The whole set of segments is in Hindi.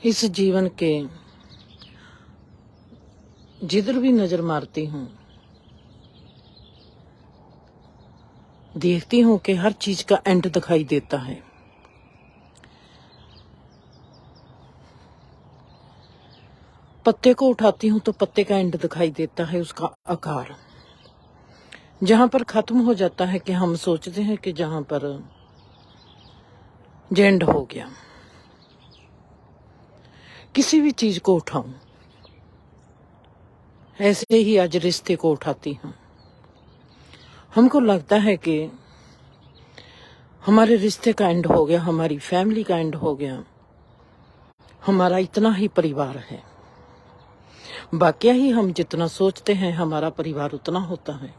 इस जीवन के जिधर भी नजर मारती हूँ देखती हूँ कि हर चीज का एंड दिखाई देता है। पत्ते को उठाती हूँ तो पत्ते का एंड दिखाई देता है, उसका आकार जहां पर खत्म हो जाता है कि हम सोचते हैं कि जहां पर एंड हो गया। किसी भी चीज को उठाऊं, ऐसे ही आज रिश्ते को उठाती हूँ। हमको लगता है कि हमारे रिश्ते का एंड हो गया, हमारी फैमिली का एंड हो गया, हमारा इतना ही परिवार है। वाकया ही हम जितना सोचते हैं हमारा परिवार उतना होता है।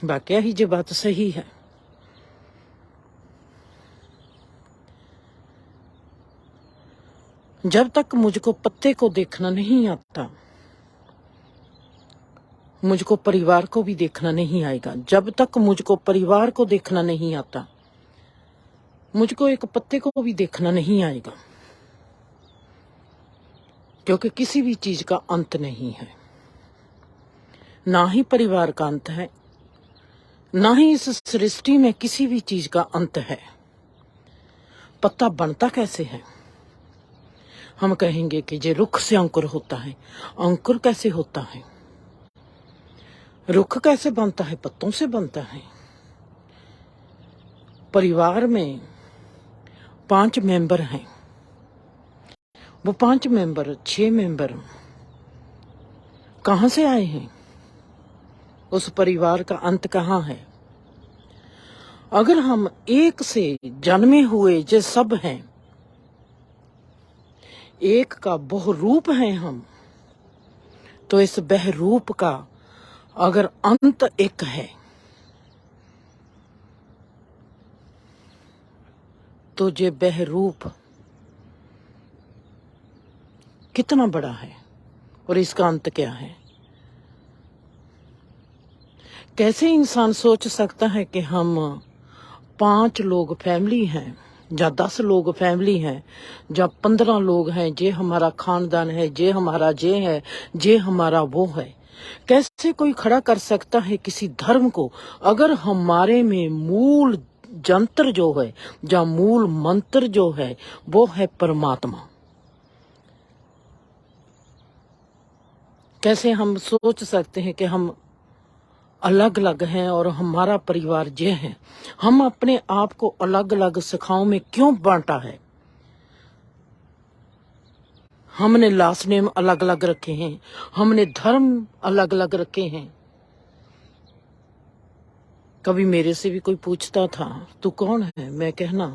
वाकया ही ये बात सही है। जब तक मुझको पत्ते को देखना नहीं आता, मुझको परिवार को भी देखना नहीं आएगा। जब तक मुझको परिवार को देखना नहीं आता, मुझको एक पत्ते को भी देखना नहीं आएगा, क्योंकि किसी भी चीज का अंत नहीं है। ना ही परिवार का अंत है, ना ही इस सृष्टि में किसी भी चीज का अंत है। पत्ता बनता कैसे है? हम कहेंगे कि ये रुख से अंकुर होता है। अंकुर कैसे होता है? रुख कैसे बनता है? पत्तों से बनता है। परिवार में 5 मेंबर हैं। वो 5 मेंबर, 6 मेंबर कहां से आए हैं? उस परिवार का अंत कहाँ है? अगर हम एक से जन्मे हुए जो सब हैं, एक का बहुरूप हैं हम, तो इस बहुरूप का अगर अंत एक है तो ये बहुरूप कितना बड़ा है और इसका अंत क्या है? कैसे इंसान सोच सकता है कि हम 5 लोग फैमिली हैं, या 10 लोग फैमिली हैं, या 15 लोग हैं, जे हमारा खानदान है, जे हमारा जे है, जे हमारा वो है। कैसे कोई खड़ा कर सकता है किसी धर्म को, अगर हमारे में मूल जंत्र जो है या मूल मंत्र जो है वो है परमात्मा? कैसे हम सोच सकते हैं कि हम अलग अलग हैं और हमारा परिवार ये है? हम अपने आप को अलग अलग शाखाओं में क्यों बांटा है? हमने लास्ट नेम अलग अलग रखे हैं, हमने धर्म अलग अलग रखे हैं। कभी मेरे से भी कोई पूछता था तू कौन है, मैं कहना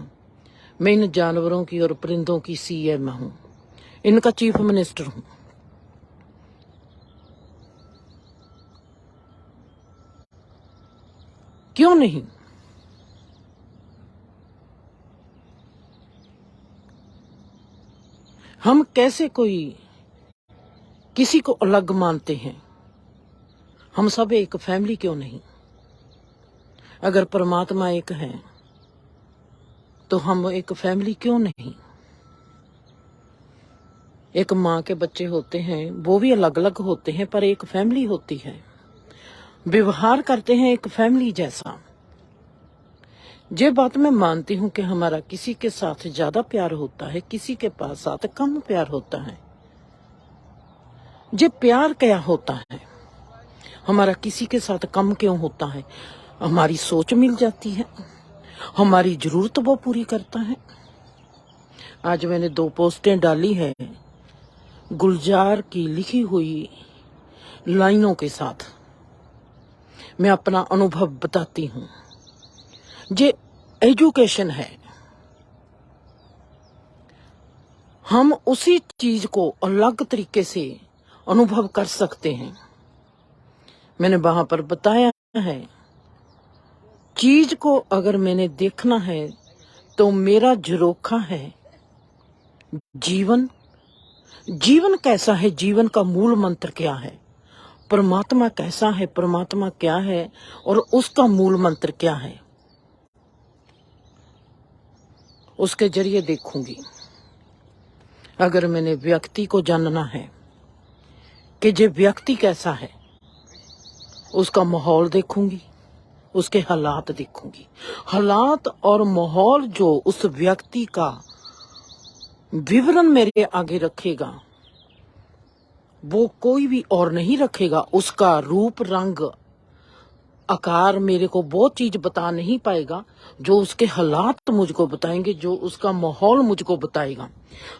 मैं इन जानवरों की और परिंदों की सीएम हूं, इनका चीफ मिनिस्टर हूं। क्यों नहीं? हम कैसे कोई किसी को अलग मानते हैं? हम सब एक फैमिली क्यों नहीं? अगर परमात्मा एक है तो हम एक फैमिली क्यों नहीं? एक माँ के बच्चे होते हैं, वो भी अलग अलग होते हैं, पर एक फैमिली होती है। व्यवहार करते हैं एक फैमिली जैसा। ये बात मैं मानती हूँ कि हमारा किसी के साथ ज्यादा प्यार होता है, किसी के पास साथ कम प्यार होता है। ये प्यार क्या होता है? हमारा किसी के साथ कम क्यों होता है? हमारी सोच मिल जाती है, हमारी जरूरत वो पूरी करता है। आज मैंने 2 पोस्टें डाली है गुलजार की लिखी हुई लाइनों के साथ। मैं अपना अनुभव बताती हूँ। ये एजुकेशन है। हम उसी चीज को अलग तरीके से अनुभव कर सकते हैं। मैंने वहां पर बताया है, चीज को अगर मैंने देखना है तो मेरा झरोखा है जीवन। जीवन कैसा है? जीवन का मूल मंत्र क्या है? परमात्मा कैसा है? परमात्मा क्या है और उसका मूल मंत्र क्या है? उसके जरिए देखूंगी। अगर मैंने व्यक्ति को जानना है कि ये व्यक्ति कैसा है, उसका माहौल देखूंगी, उसके हालात देखूंगी। हालात और माहौल जो उस व्यक्ति का विवरण मेरे आगे रखेगा, वो कोई भी और नहीं रखेगा। उसका रूप, रंग, आकार मेरे को वो चीज बता नहीं पाएगा जो उसके हालात मुझको बताएंगे, जो उसका माहौल मुझको बताएगा।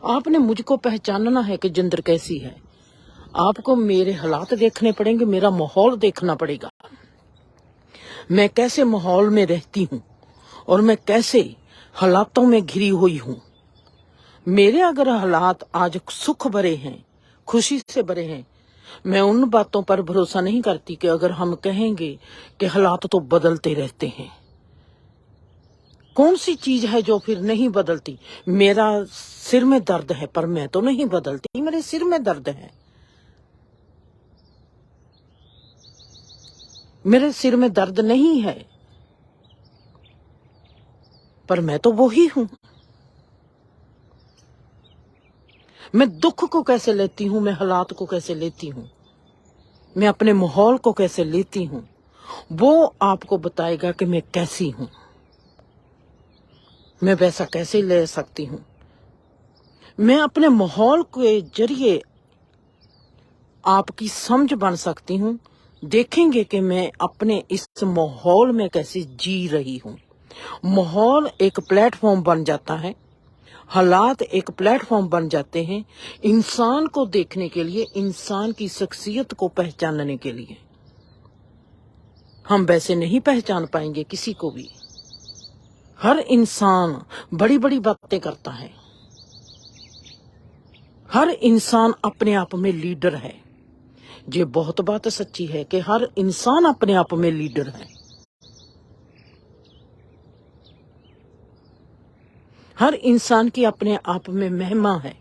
आपने मुझको पहचानना है कि जिंदर कैसी है, आपको मेरे हालात देखने पड़ेंगे, मेरा माहौल देखना पड़ेगा। मैं कैसे माहौल में रहती हूँ और मैं कैसे हालातों में घिरी हुई हूँ। मेरे अगर हालात आज सुख भरे हैं, खुशी से भरे हैं, मैं उन बातों पर भरोसा नहीं करती कि अगर हम कहेंगे कि हालात तो बदलते रहते हैं। कौन सी चीज है जो फिर नहीं बदलती? मेरा सिर में दर्द है पर मैं तो नहीं बदलती, मेरे सिर में दर्द है, मेरे सिर में दर्द नहीं है, पर मैं तो वो ही हूं। मैं दुख को कैसे लेती हूं, मैं हालात को कैसे लेती हूं, मैं अपने माहौल को कैसे लेती हूं, वो आपको बताएगा कि मैं कैसी हूं। मैं वैसा कैसे ले सकती हूं? मैं अपने माहौल के जरिए आपकी समझ बन सकती हूं। देखेंगे कि मैं अपने इस माहौल में कैसे जी रही हूं। माहौल एक प्लेटफॉर्म बन जाता है, हालात एक प्लेटफॉर्म बन जाते हैं इंसान को देखने के लिए, इंसान की शख्सियत को पहचानने के लिए। हम वैसे नहीं पहचान पाएंगे किसी को भी। हर इंसान बड़ी बड़ी बातें करता है, हर इंसान अपने आप में लीडर है। ये बहुत बात सच्ची है कि हर इंसान अपने आप में लीडर है। हर इंसान की अपने आप में महिमा है।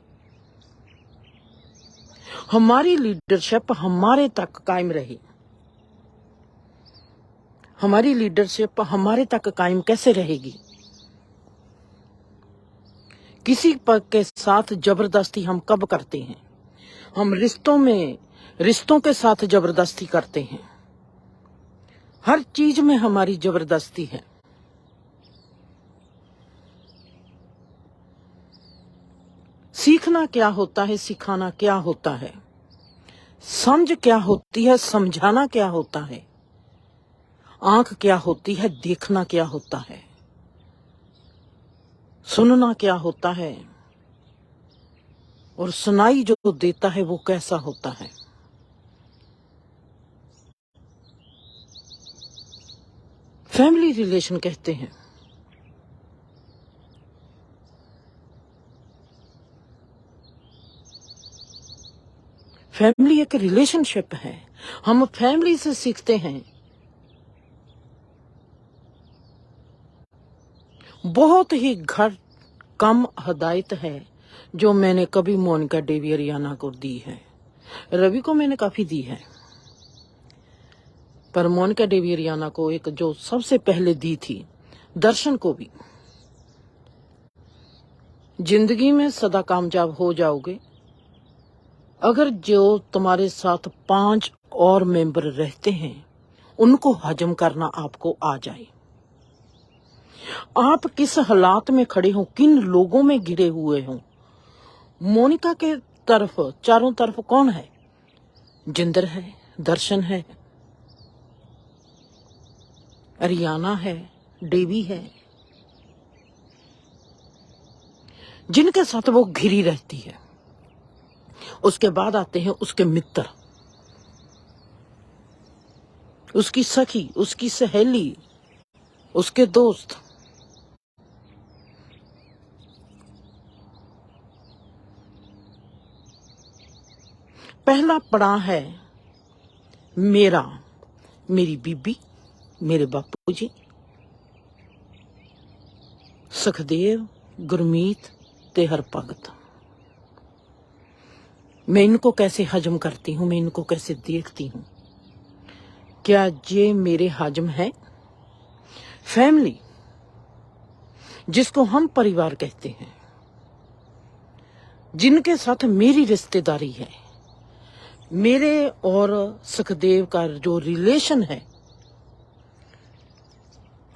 हमारी लीडरशिप हमारे तक कायम रही। हमारी लीडरशिप हमारे तक कायम कैसे रहेगी? किसी के साथ जबरदस्ती हम कब करते हैं? हम रिश्तों के साथ जबरदस्ती करते हैं। हर चीज में हमारी जबरदस्ती है। सीखना क्या होता है, सिखाना क्या होता है, समझ क्या होती है, समझाना क्या होता है, आंख क्या होती है, देखना क्या होता है, सुनना क्या होता है, और सुनाई जो देता है वो कैसा होता है। फैमिली रिलेशन कहते हैं। फैमिली एक रिलेशनशिप है। हम फैमिली से सीखते हैं। बहुत ही कम हदायत है जो मैंने कभी मोनिका डेवियरियाना को दी है। रवि को मैंने काफी दी है, पर मोनिका डेवियरियाना को एक जो सबसे पहले दी थी, दर्शन को भी। जिंदगी में सदा कामयाब हो जाओगे अगर जो तुम्हारे साथ 5 और मेंबर रहते हैं उनको हजम करना आपको आ जाए। आप किस हालात में खड़े हो, किन लोगों में घिरे हुए हो। मोनिका के तरफ चारों तरफ कौन है? जिंदर है, दर्शन है, अरियाना है, डेवी है, जिनके साथ वो घिरी रहती है। उसके बाद आते हैं उसके मित्र, उसकी सखी, उसकी सहेली, उसके दोस्त। पहला पड़ाव है मेरी बीबी, मेरे बापूजी, सुखदेव, गुरमीत ते हरभगत। मैं इनको कैसे हजम करती हूँ, मैं इनको कैसे देखती हूँ, क्या ये मेरे हजम है? फैमिली जिसको हम परिवार कहते हैं, जिनके साथ मेरी रिश्तेदारी है, मेरे और सुखदेव का जो रिलेशन है,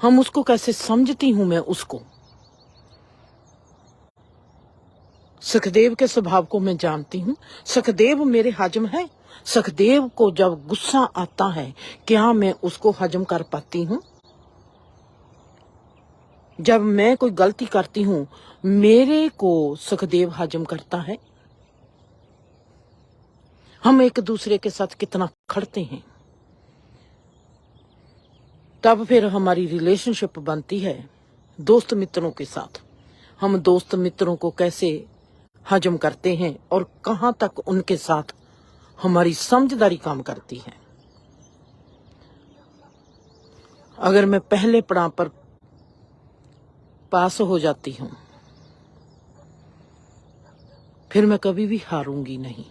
हम उसको कैसे समझती हूं मैं उसको। सुखदेव के स्वभाव को मैं जानती हूं। सुखदेव मेरे हजम है। सुखदेव को जब गुस्सा आता है, क्या मैं उसको हजम कर पाती हूं? जब मैं कोई गलती करती हूं, मेरे को सुखदेव हजम करता है। हम एक दूसरे के साथ कितना खड़ते हैं, तब फिर हमारी रिलेशनशिप बनती है दोस्त मित्रों के साथ। हम दोस्त मित्रों को कैसे हजम करते हैं और कहां तक उनके साथ हमारी समझदारी काम करती है। अगर मैं पहले पड़ाव पर पास हो जाती हूं, फिर मैं कभी भी हारूंगी नहीं।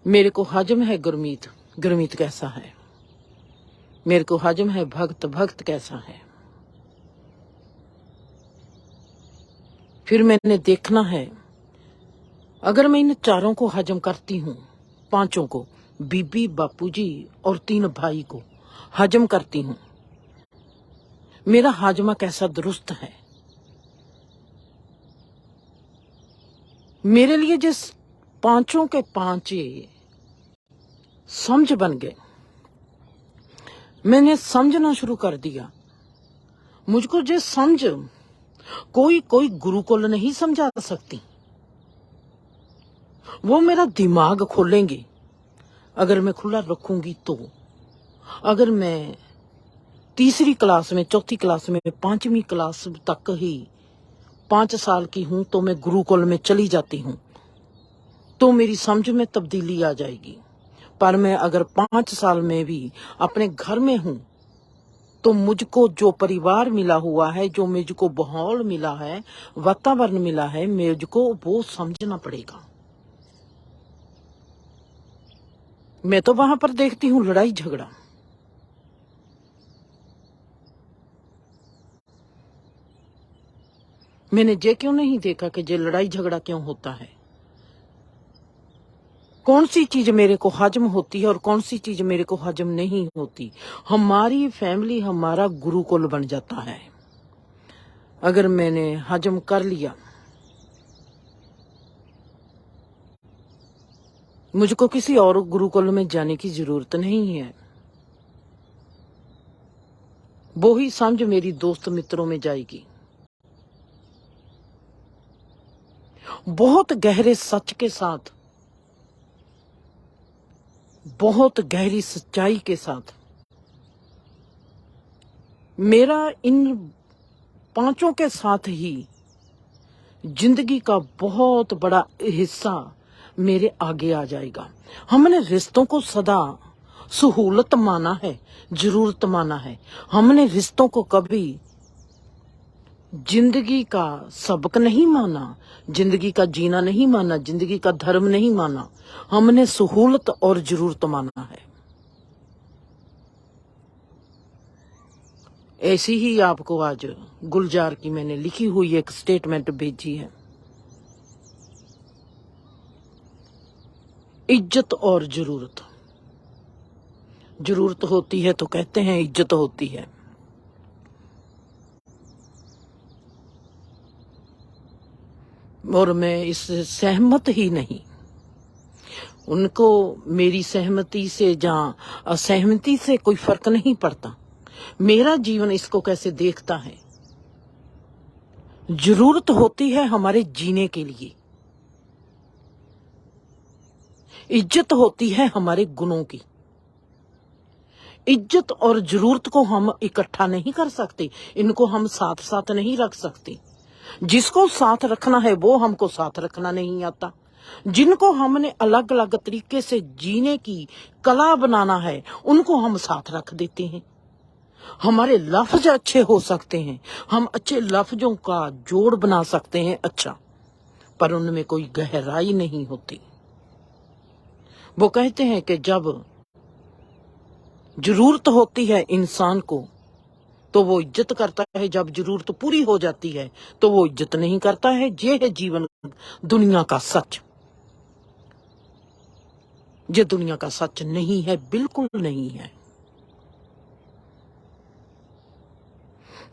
मेरे को हजम है गुरमीत, गुरमीत कैसा है। मेरे को हजम है भक्त, भक्त कैसा है। फिर मैंने देखना है, अगर मैं इन चारों को हजम करती हूं, पांचों को, बीबी, बापूजी और 3 भाई को हजम करती हूं, मेरा हाजमा कैसा दुरुस्त है। मेरे लिए जिस पांचों के पांचे समझ बन गए, मैंने समझना शुरू कर दिया। मुझको जो समझ कोई गुरुकुल नहीं समझा सकती, वो मेरा दिमाग खोलेंगे अगर मैं खुला रखूंगी तो। अगर मैं तीसरी क्लास में, चौथी क्लास में, 5वीं क्लास तक ही 5 साल की हूं तो मैं गुरुकुल में चली जाती हूं, तो मेरी समझ में तब्दीली आ जाएगी। पर मैं अगर 5 साल में भी अपने घर में हूं, तो मुझको जो परिवार मिला हुआ है, जो मुझको माहौल मिला है, वातावरण मिला है, मुझको वो समझना पड़ेगा। मैं तो वहां पर देखती हूं लड़ाई झगड़ा। मैंने ये क्यों नहीं देखा कि ये लड़ाई झगड़ा क्यों होता है, कौन सी चीज मेरे को हजम होती है और कौन सी चीज मेरे को हजम नहीं होती। हमारी फैमिली हमारा गुरुकुल बन जाता है। अगर मैंने हजम कर लिया, मुझको किसी और गुरुकुल में जाने की जरूरत नहीं है। वो ही समझ मेरी दोस्त मित्रों में जाएगी। बहुत गहरे सच के साथ, बहुत गहरी सच्चाई के साथ मेरा इन पांचों के साथ ही जिंदगी का बहुत बड़ा हिस्सा मेरे आगे आ जाएगा। हमने रिश्तों को सदा सहूलत माना है, जरूरत माना है। हमने रिश्तों को कभी जिंदगी का सबक नहीं माना, जिंदगी का जीना नहीं माना, जिंदगी का धर्म नहीं माना। हमने सहूलत और जरूरत माना है। ऐसी ही आपको आज गुलजार की मैंने लिखी हुई एक स्टेटमेंट भेजी है। इज्जत और जरूरत, जरूरत होती है तो कहते हैं इज्जत होती है। और मैं इससे सहमत ही नहीं। उनको मेरी सहमति से या असहमति से कोई फर्क नहीं पड़ता। मेरा जीवन इसको कैसे देखता है। जरूरत होती है हमारे जीने के लिए, इज्जत होती है हमारे गुणों की। इज्जत और जरूरत को हम इकट्ठा नहीं कर सकते, इनको हम साथ साथ नहीं रख सकते। जिसको साथ रखना है वो हमको साथ रखना नहीं आता। जिनको हमने अलग अलग तरीके से जीने की कला बनाना है, उनको हम साथ रख देते हैं। हमारे लफ्ज अच्छे हो सकते हैं, हम अच्छे लफ्जों का जोड़ बना सकते हैं, अच्छा, पर उनमें कोई गहराई नहीं होती। वो कहते हैं कि जब जरूरत होती है इंसान को, तो वो इज्जत करता है, जब जरूरत पूरी हो जाती है तो वो इज्जत नहीं करता है। ये है जीवन, दुनिया का सच। ये दुनिया का सच नहीं है, बिल्कुल नहीं है।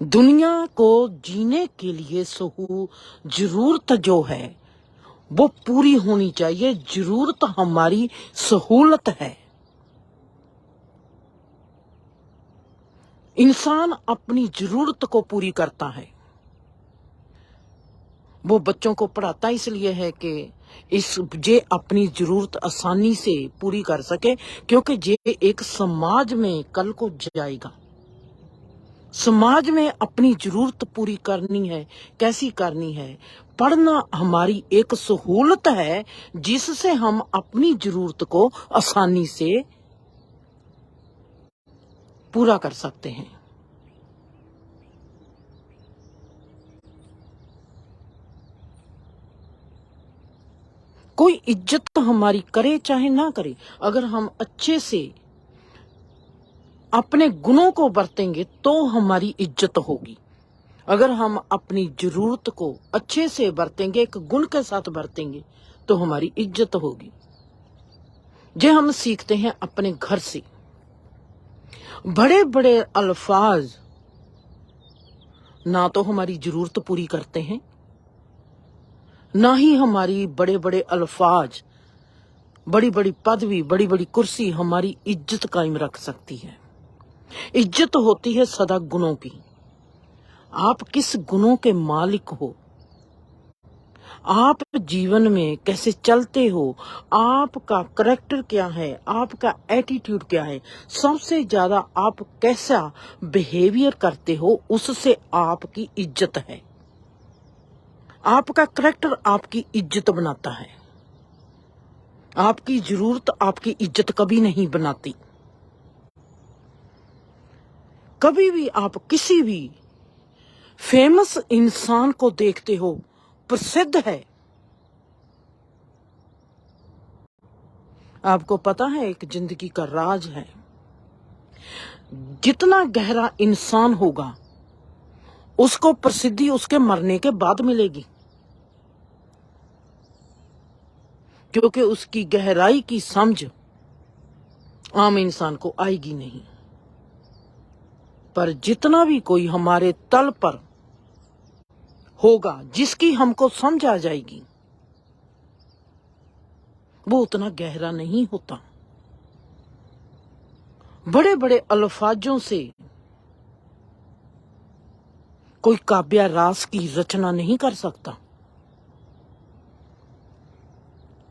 दुनिया को जीने के लिए जरूरत जो है वो पूरी होनी चाहिए। जरूरत हमारी सहूलत है। इंसान अपनी जरूरत को पूरी करता है। वो बच्चों को पढ़ाता इसलिए है कि ये अपनी जरूरत आसानी से पूरी कर सके, क्योंकि ये एक समाज में कल को जाएगा। समाज में अपनी जरूरत पूरी करनी है। कैसी करनी है? पढ़ना हमारी एक सहूलत है जिससे हम अपनी जरूरत को आसानी से पूरा कर सकते हैं। कोई इज्जत हमारी करे चाहे ना करे, अगर हम अच्छे से अपने गुणों को बरतेंगे तो हमारी इज्जत होगी। अगर हम अपनी जरूरत को अच्छे से बरतेंगे, एक गुण के साथ बरतेंगे, तो हमारी इज्जत होगी। जो हम सीखते हैं अपने घर से। बड़े बड़े अल्फाज ना तो हमारी जरूरत पूरी करते हैं, ना ही हमारी बड़े बड़े अल्फाज, बड़ी बड़ी पदवी, बड़ी बड़ी कुर्सी हमारी इज्जत कायम रख सकती है। इज्जत होती है सदा गुणों की। आप किस गुणों के मालिक हो, आप जीवन में कैसे चलते हो, आपका करैक्टर क्या है, आपका एटीट्यूड क्या है, सबसे ज्यादा आप कैसा बिहेवियर करते हो, उससे आपकी इज्जत है। आपका करैक्टर आपकी इज्जत बनाता है। आपकी जरूरत आपकी इज्जत कभी नहीं बनाती। कभी भी आप किसी भी फेमस इंसान को देखते हो, प्रसिद्ध है, आपको पता है एक जिंदगी का राज है, जितना गहरा इंसान होगा उसको प्रसिद्धि उसके मरने के बाद मिलेगी, क्योंकि उसकी गहराई की समझ आम इंसान को आएगी नहीं। पर जितना भी कोई हमारे तल पर होगा, जिसकी हमको समझ आ जाएगी, वो उतना गहरा नहीं होता। बड़े बड़े अल्फाजों से कोई काव्य रास की रचना नहीं कर सकता।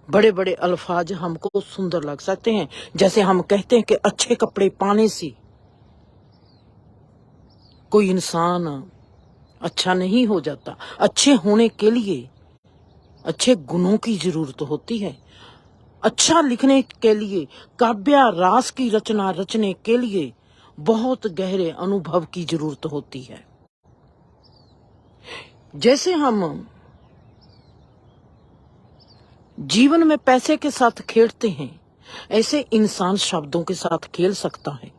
बड़े बड़े अल्फाज हमको सुंदर लग सकते हैं, जैसे हम कहते हैं कि अच्छे कपड़े पाने से कोई इंसान अच्छा नहीं हो जाता। अच्छे होने के लिए अच्छे गुणों की जरूरत होती है। अच्छा लिखने के लिए, काव्य रास की रचना रचने के लिए बहुत गहरे अनुभव की जरूरत होती है। जैसे हम जीवन में पैसे के साथ खेलते हैं, ऐसे इंसान शब्दों के साथ खेल सकता है,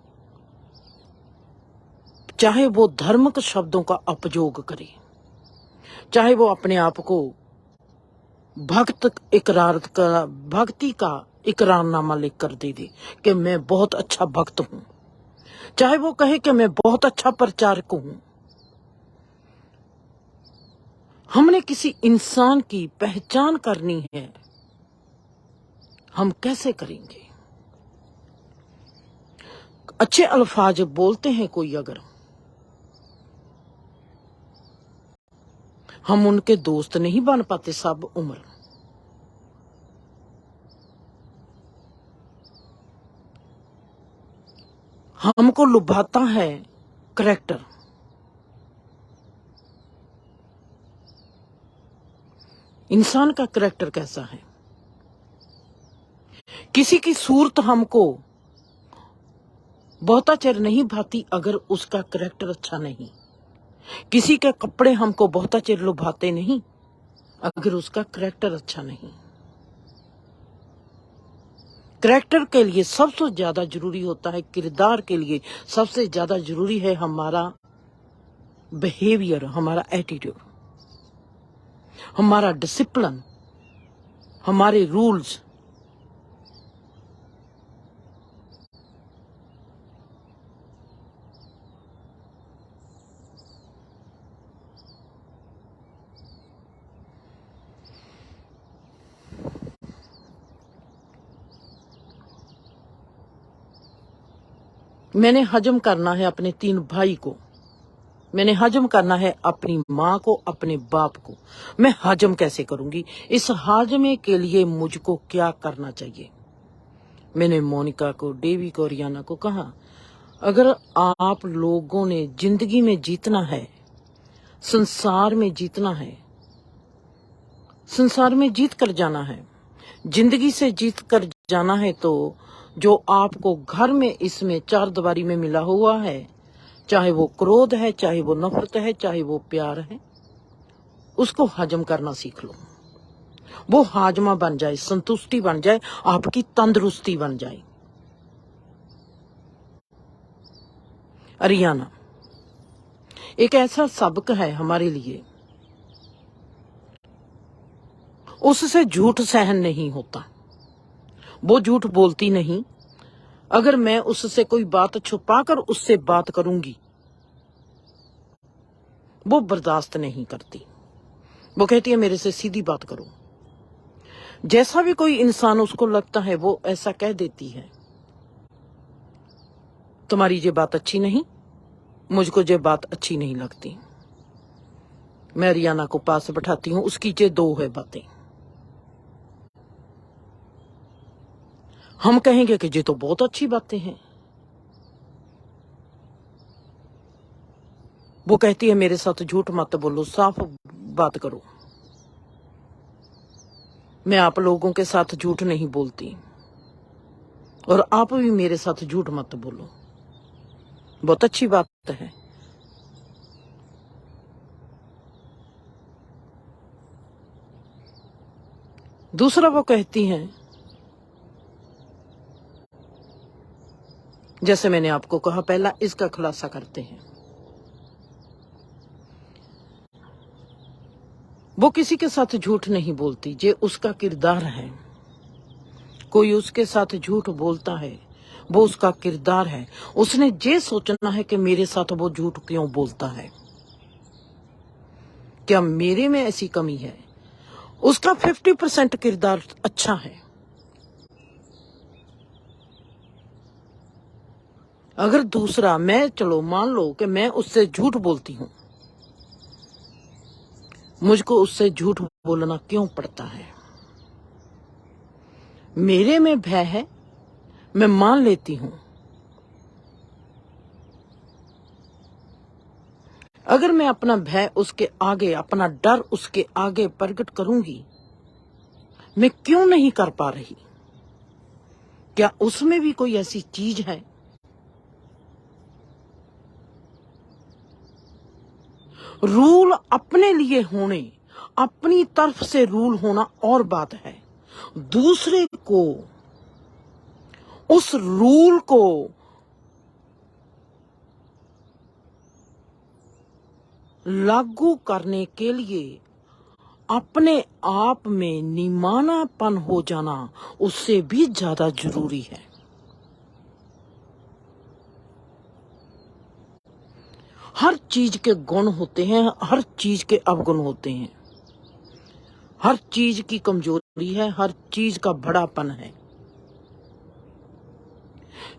चाहे वो धर्म के शब्दों का उपयोग करे, चाहे वो अपने आप को भक्ति का इकरारनामा लिखकर दे दे कि मैं बहुत अच्छा भक्त हूं, चाहे वो कहे कि मैं बहुत अच्छा प्रचारक हूं। हमने किसी इंसान की पहचान करनी है, हम कैसे करेंगे? अच्छे अल्फाज बोलते हैं कोई अगर, हम उनके दोस्त नहीं बन पाते सब उम्र। हमको लुभाता है करैक्टर। इंसान का करैक्टर कैसा है? किसी की सूरत हमको बहुता चिर नहीं भाती अगर उसका करैक्टर अच्छा नहीं। किसी के कपड़े हमको बहुता चिर लुभाते नहीं अगर उसका करैक्टर अच्छा नहीं। करैक्टर के लिए सबसे ज्यादा जरूरी होता है, किरदार के लिए सबसे ज्यादा जरूरी है हमारा बिहेवियर, हमारा एटीट्यूड, हमारा डिसिप्लिन, हमारे रूल्स, मैंने हजम करना है अपने 3 भाई को, मैंने हजम करना है अपनी माँ को, अपने बाप को। मैं हजम कैसे करूंगी? इस हाजमे के लिए मुझको क्या करना चाहिए? मैंने मोनिका को, डेवी को, रियाना को कहा, अगर आप लोगों ने जिंदगी में जीतना है, संसार में जीतना है, संसार में जीत कर जाना है, जिंदगी से जीत कर जाना है, तो जो आपको घर में इसमें 4 दीवारी में मिला हुआ है, चाहे वो क्रोध है, चाहे वो नफरत है, चाहे वो प्यार है, उसको हजम करना सीख लो। वो हाजमा बन जाए, संतुष्टि बन जाए, आपकी तंदुरुस्ती बन जाए। अरियाना, एक ऐसा सबक है हमारे लिए, उससे झूठ सहन नहीं होता। वो झूठ बोलती नहीं। अगर मैं उससे कोई बात छुपाकर उससे बात करूंगी, वो बर्दाश्त नहीं करती। वो कहती है मेरे से सीधी बात करो। जैसा भी कोई इंसान उसको लगता है वो ऐसा कह देती है, तुम्हारी ये बात अच्छी नहीं, मुझको ये बात अच्छी नहीं लगती। मैं रियाना को पास बैठाती हूँ, उसकी ये 2 है बातें। हम कहेंगे कि ये तो बहुत अच्छी बातें हैं। वो कहती है मेरे साथ झूठ मत बोलो, साफ बात करो। मैं आप लोगों के साथ झूठ नहीं बोलती, और आप भी मेरे साथ झूठ मत बोलो। बहुत अच्छी बात है। दूसरा वो कहती हैं, जैसे मैंने आपको कहा, पहला इसका खुलासा करते हैं। वो किसी के साथ झूठ नहीं बोलती, ये उसका किरदार है। कोई उसके साथ झूठ बोलता है, वो उसका किरदार है। उसने ये सोचना है कि मेरे साथ वो झूठ क्यों बोलता है, क्या मेरे में ऐसी कमी है? उसका 50% किरदार अच्छा है। अगर दूसरा, मैं चलो मान लो कि मैं उससे झूठ बोलती हूं, मुझको उससे झूठ बोलना क्यों पड़ता है? मेरे में भय है, मैं मान लेती हूं। अगर मैं अपना भय उसके आगे, अपना डर उसके आगे प्रकट करूंगी, मैं क्यों नहीं कर पा रही? क्या उसमें भी कोई ऐसी चीज है? रूल अपने लिए होने, अपनी तरफ से रूल होना और बात है, दूसरे को, उस रूल को लागू करने के लिए अपने आप में निमानापन हो जाना उससे भी ज्यादा जरूरी है। हर चीज के गुण होते हैं, हर चीज के अवगुण होते हैं, हर चीज की कमजोरी है, हर चीज का बड़ापन है।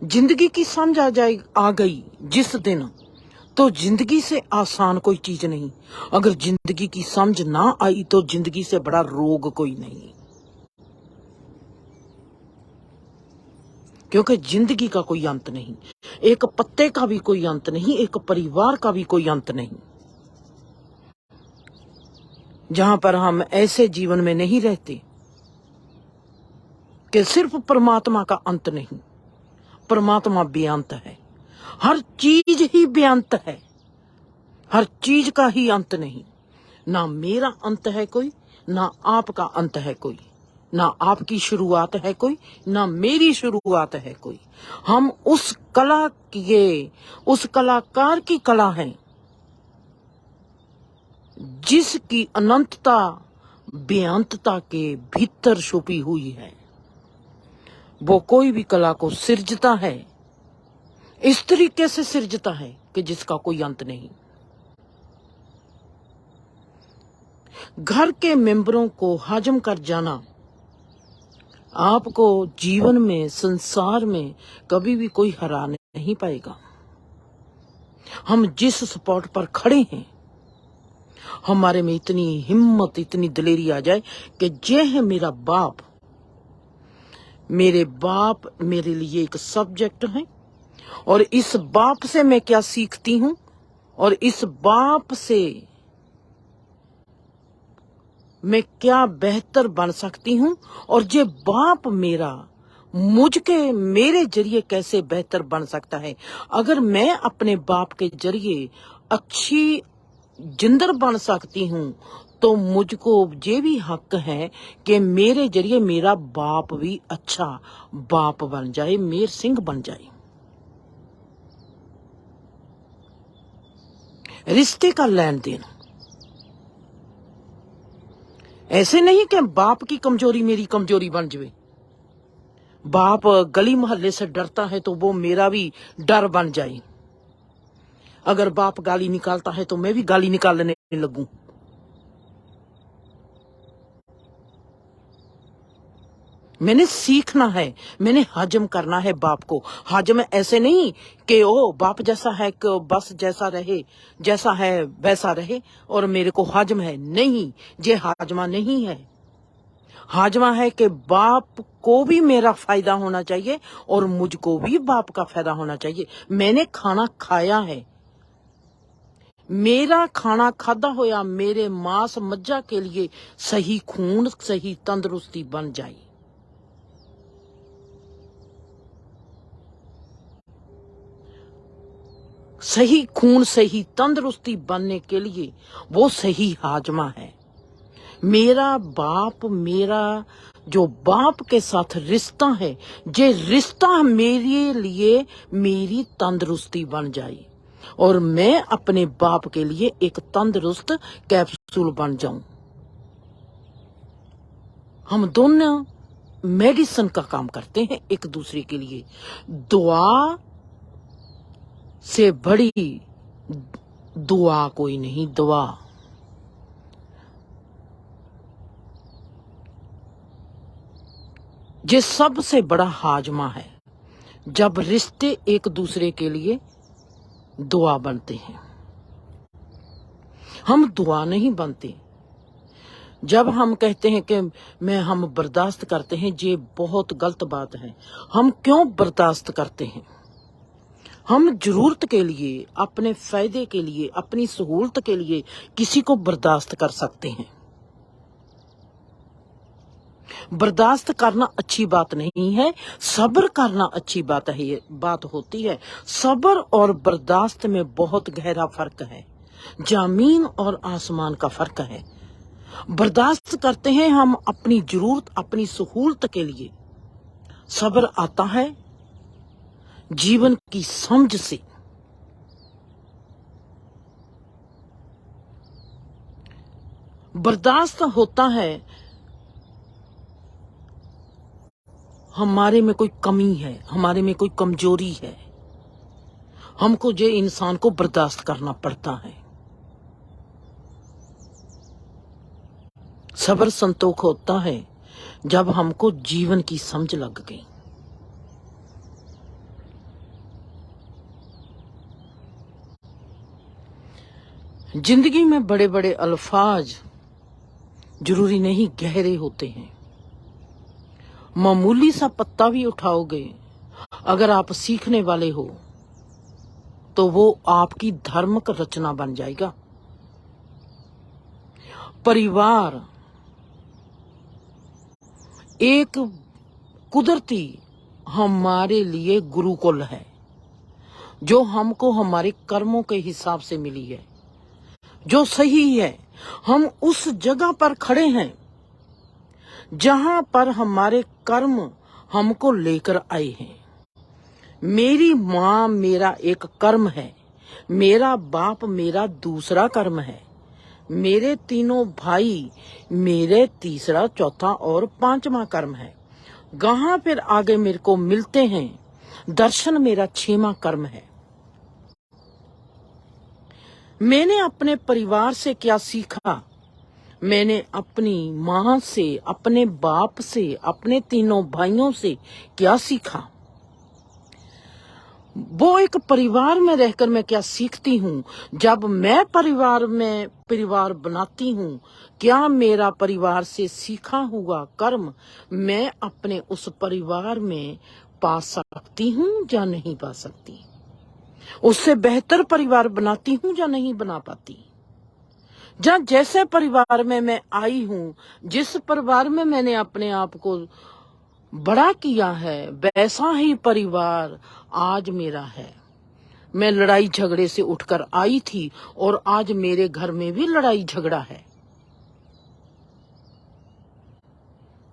जिंदगी की समझ आ गई जिस दिन, तो जिंदगी से आसान कोई चीज नहीं। अगर जिंदगी की समझ ना आई तो जिंदगी से बड़ा रोग कोई नहीं, क्योंकि जिंदगी का कोई अंत नहीं, एक पत्ते का भी कोई अंत नहीं, एक परिवार का भी कोई अंत नहीं। जहां पर हम ऐसे जीवन में नहीं रहते कि सिर्फ परमात्मा का अंत नहीं, परमात्मा बेअंत है। हर चीज ही बेअंत है, हर चीज का ही अंत नहीं। ना मेरा अंत है कोई, ना आपका अंत है कोई, ना आपकी शुरुआत है कोई, ना मेरी शुरुआत है कोई। हम उस कला के, उस कलाकार की कला है जिसकी अनंतता बेअंतता के भीतर छुपी हुई है। वो कोई भी कला को सृजता है, इस तरीके से सृजता है कि जिसका कोई अंत नहीं। घर के मेंबरों को हजम कर जाना आपको जीवन में, संसार में कभी भी कोई हरा नहीं पाएगा। हम जिस स्पॉट पर खड़े हैं, हमारे में इतनी हिम्मत, इतनी दिलेरी आ जाए कि ये है मेरा बाप। मेरे बाप मेरे लिए एक सब्जेक्ट है, और इस बाप से मैं क्या सीखती हूं, और इस बाप से मैं क्या बेहतर बन सकती हूं, और ये बाप मेरा मेरे जरिए कैसे बेहतर बन सकता है। अगर मैं अपने बाप के जरिए अच्छी जिंदर बन सकती हूं, तो मुझको ये भी हक है कि मेरे जरिए मेरा बाप भी अच्छा बाप बन जाए, मेर सिंह बन जाए। रिश्ते का लेन देन ऐसे नहीं कि बाप की कमजोरी मेरी कमजोरी बन जाए। बाप गली मोहल्ले से डरता है तो वो मेरा भी डर बन जाए। अगर बाप गाली निकालता है तो मैं भी गाली निकालने लगूं। मैंने सीखना है, मैंने हजम करना है बाप को। हजम ऐसे नहीं कि ओ बाप जैसा है कि बस जैसा रहे, जैसा है वैसा रहे और मेरे को हजम है। नहीं, ये हाजमा नहीं है। हाजमा है कि बाप को भी मेरा फायदा होना चाहिए और मुझको भी बाप का फायदा होना चाहिए। मैंने खाना खाया है, मेरा खाना खादा होया मेरे मांस मज्जा के लिए सही खून, सही तंदुरुस्ती बन जाए। सही खून, सही तंदुरुस्ती बनने के लिए वो सही हाजमा है। मेरा बाप, मेरा जो बाप के साथ रिश्ता है, ये रिश्ता मेरे लिए मेरी तंदुरुस्ती बन जाए और मैं अपने बाप के लिए एक तंदुरुस्त कैप्सूल बन जाऊं। हम दोनों मेडिसिन का काम करते हैं एक दूसरे के लिए। दुआ से बड़ी दुआ कोई नहीं। दुआ ये सबसे बड़ा हाजमा है जब रिश्ते एक दूसरे के लिए दुआ बनते हैं। हम दुआ नहीं बनते जब हम कहते हैं कि हम बर्दाश्त करते हैं। ये बहुत गलत बात है। हम क्यों बर्दाश्त करते हैं? हम जरूरत के लिए, अपने फायदे के लिए, अपनी सहूलत के लिए किसी को बर्दाश्त कर सकते हैं। बर्दाश्त करना अच्छी बात नहीं है, सब्र करना अच्छी बात है। ये बात होती है। सब्र और बर्दाश्त में बहुत गहरा फर्क है, जमीन और आसमान का फर्क है। बर्दाश्त करते हैं हम अपनी जरूरत, अपनी सहूलत के लिए। सब्र आता है जीवन की समझ से। बर्दाश्त होता है हमारे में कोई कमी है, हमारे में कोई कमजोरी है, हमको ये इंसान को बर्दाश्त करना पड़ता है। सब्र संतोख होता है जब हमको जीवन की समझ लग गई। जिंदगी में बड़े बड़े अल्फाज जरूरी नहीं गहरे होते हैं। मामूली सा पत्ता भी उठाओगे, अगर आप सीखने वाले हो तो वो आपकी धार्मिक रचना बन जाएगा। परिवार एक कुदरती हमारे लिए गुरुकुल है, जो हमको हमारे कर्मों के हिसाब से मिली है, जो सही है। हम उस जगह पर खड़े हैं जहां पर हमारे कर्म हमको लेकर आए हैं। मेरी माँ मेरा एक कर्म है, मेरा बाप मेरा दूसरा कर्म है, मेरे तीनों भाई मेरे तीसरा, चौथा और पांचवा कर्म है। गहाँ फिर आगे मेरे को मिलते हैं, दर्शन मेरा छठवां कर्म है। मैंने अपने परिवार से क्या सीखा? मैंने अपनी माँ से, अपने बाप से, अपने तीनों भाइयों से क्या सीखा? वो एक परिवार में रहकर मैं क्या सीखती हूँ? जब मैं परिवार बनाती हूँ, क्या मेरा परिवार से सीखा हुआ कर्म मैं अपने उस परिवार में पा सकती हूँ या नहीं पा सकती? उससे बेहतर परिवार बनाती हूँ या नहीं बना पाती? जैसे परिवार में मैं आई हूँ, जिस परिवार में मैंने अपने आप को बड़ा किया है, वैसा ही परिवार आज मेरा है। मैं लड़ाई झगड़े से उठकर आई थी और आज मेरे घर में भी लड़ाई झगड़ा है।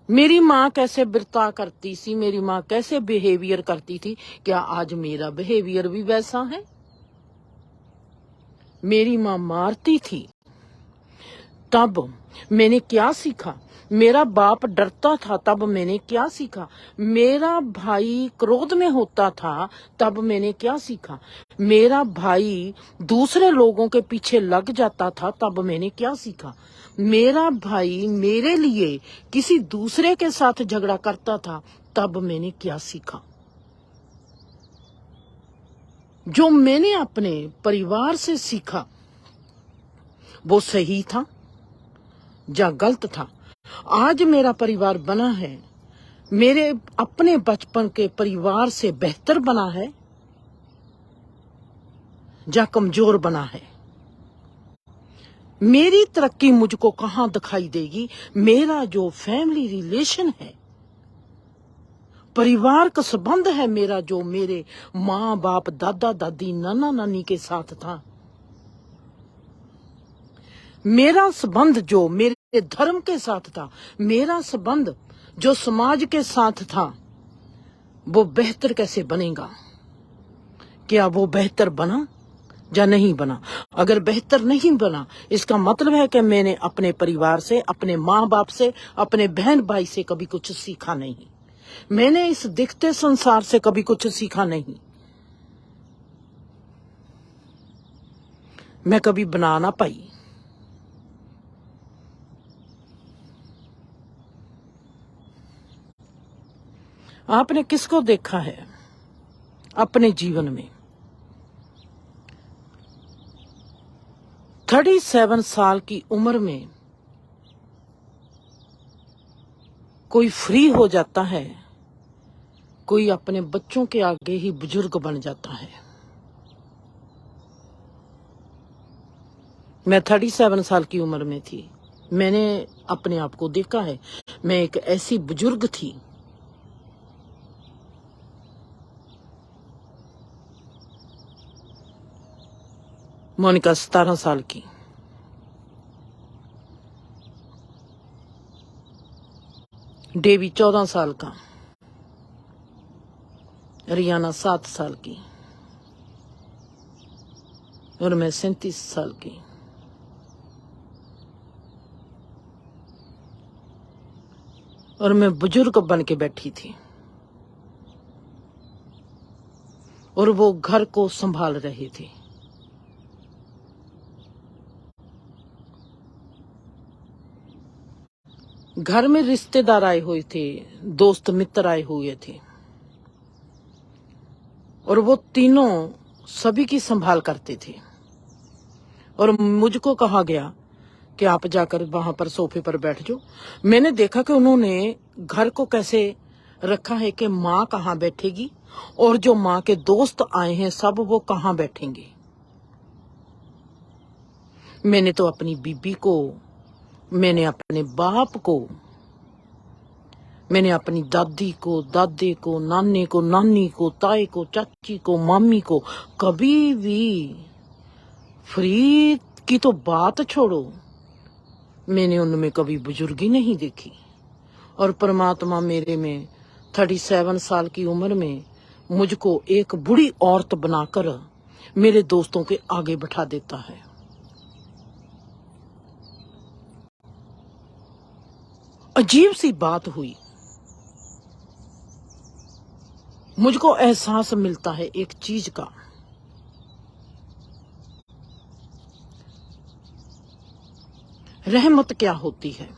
मेरी माँ कैसे बर्ताव करती थी, मेरी माँ कैसे बिहेवियर करती थी, क्या आज मेरा बिहेवियर भी वैसा है? मेरी माँ मारती थी, तब मैंने क्या सीखा? मेरा बाप डरता था, तब मैंने क्या सीखा? मेरा भाई क्रोध में होता था, तब मैंने क्या सीखा? मेरा भाई दूसरे लोगों के पीछे लग जाता था, तब मैंने क्या सीखा? मेरा भाई मेरे लिए किसी दूसरे के साथ झगड़ा करता था, तब मैंने क्या सीखा? जो मैंने अपने परिवार से सीखा वो सही था या गलत था? आज मेरा परिवार बना है, मेरे अपने बचपन के परिवार से बेहतर बना है या कमजोर बना है? मेरी तरक्की मुझको कहाँ दिखाई देगी? मेरा जो फैमिली रिलेशन है, परिवार का संबंध है मेरा, जो मेरे माँ बाप, दादा दादी, नाना नानी के साथ था, मेरा संबंध जो मेरे धर्म के साथ था, मेरा संबंध जो समाज के साथ था, वो बेहतर कैसे बनेगा? क्या वो बेहतर बना या नहीं बना? अगर बेहतर नहीं बना, इसका मतलब है कि मैंने अपने परिवार से, अपने माँ बाप से, अपने बहन भाई से कभी कुछ सीखा नहीं। मैंने इस दिखते संसार से कभी कुछ सीखा नहीं। मैं कभी बना ना पाई। आपने किसको देखा है अपने जीवन में? 37 साल की उम्र में कोई फ्री हो जाता है, कोई अपने बच्चों के आगे ही बुजुर्ग बन जाता है। मैं 37 साल की उम्र में थी, मैंने अपने आप को देखा है। मैं एक ऐसी बुजुर्ग थी, मोनिका 17 साल की, डेवी 14 साल का, रियाना 7 साल की और मैं 37 साल की। और मैं बुजुर्ग बन के बैठी थी और वो घर को संभाल रहे थे। घर में रिश्तेदार आए हुए थे, दोस्त मित्र आए हुए थे और वो तीनों सभी की संभाल करते थे। और मुझको कहा गया कि आप जाकर वहां पर सोफे पर बैठ जाओ। मैंने देखा कि उन्होंने घर को कैसे रखा है कि माँ कहाँ बैठेगी और जो माँ के दोस्त आए हैं सब वो कहाँ बैठेंगे। मैंने तो अपनी बीबी को, मैंने अपने बाप को, मैंने अपनी दादी को, दादे को, नाने को, नानी को, ताए को, चाची को, मामी को कभी भी फ्री की तो बात छोड़ो, मैंने उनमें कभी बुजुर्गी नहीं देखी। और परमात्मा मेरे में 37 साल की उम्र में मुझको एक बूढ़ी औरत बनाकर मेरे दोस्तों के आगे बैठा देता है। अजीब सी बात हुई। मुझको एहसास मिलता है एक चीज का, रहमत क्या होती है।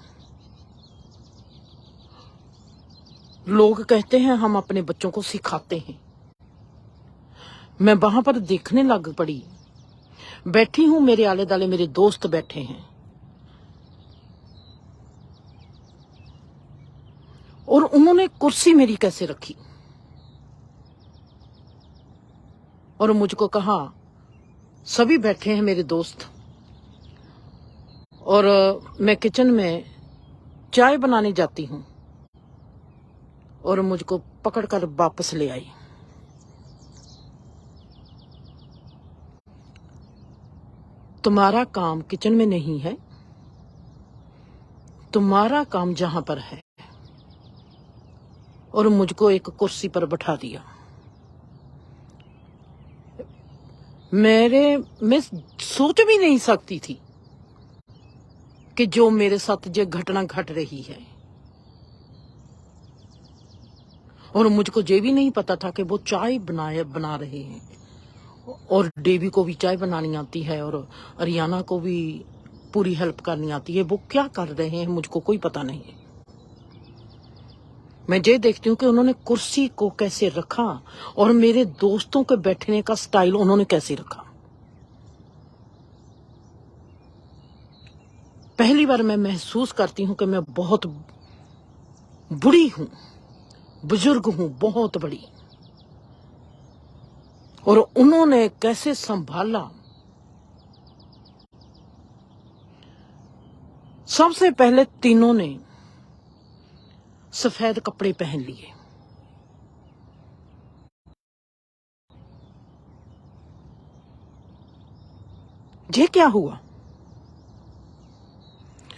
लोग कहते हैं हम अपने बच्चों को सिखाते हैं। मैं वहां पर देखने लग पड़ी, बैठी हूं, मेरे आले दाले मेरे दोस्त बैठे हैं और उन्होंने कुर्सी मेरी कैसे रखी और मुझको कहा, सभी बैठे हैं मेरे दोस्त और मैं किचन में चाय बनाने जाती हूं और मुझको पकड़कर वापस ले आई। तुम्हारा काम किचन में नहीं है, तुम्हारा काम जहां पर है, और मुझको एक कुर्सी पर बैठा दिया। मैं सोच भी नहीं सकती थी कि जो मेरे साथ जो घटना घट रही है, और मुझको ये भी नहीं पता था कि वो चाय बना रहे हैं और डेवी को भी चाय बनानी आती है और अरियाना को भी पूरी हेल्प करनी आती है। वो क्या कर रहे हैं मुझको कोई पता नहीं है। मैं ये देखती हूँ कि उन्होंने कुर्सी को कैसे रखा और मेरे दोस्तों के बैठने का स्टाइल उन्होंने कैसे रखा। पहली बार मैं महसूस करती हूँ कि मैं बहुत बुरी हूं, बुजुर्ग हूं, बहुत बड़ी। और उन्होंने कैसे संभाला। सबसे पहले तीनों ने सफेद कपड़े पहन लिए। ये क्या हुआ